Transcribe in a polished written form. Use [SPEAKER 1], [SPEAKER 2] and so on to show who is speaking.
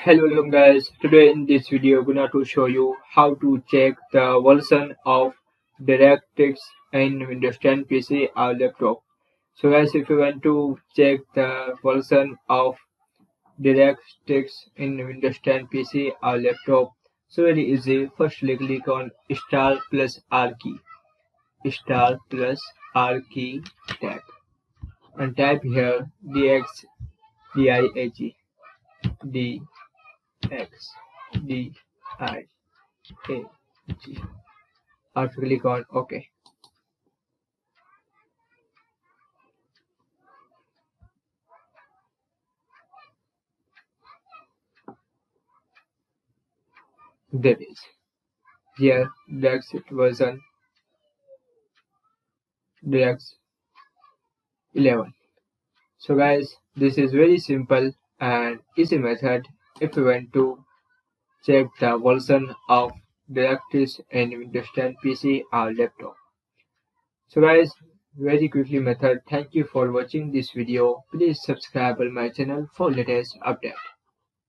[SPEAKER 1] Hello, welcome guys. Today in this video, I'm gonna to show you how to check the version of DirectX in Windows 10 PC or laptop. So guys, if you want to check the version of DirectX in Windows 10 PC or laptop, so very easy. Firstly, click on Start plus R key. Start plus R key tab and type here DIAG. After click on OK. There is here Dex version Dex 11. So guys, this is very simple and easy method if you want to check the version of DirectX in Windows 10 PC or laptop. So guys, very quickly method. Thank you for watching this video. Please subscribe my channel for latest update.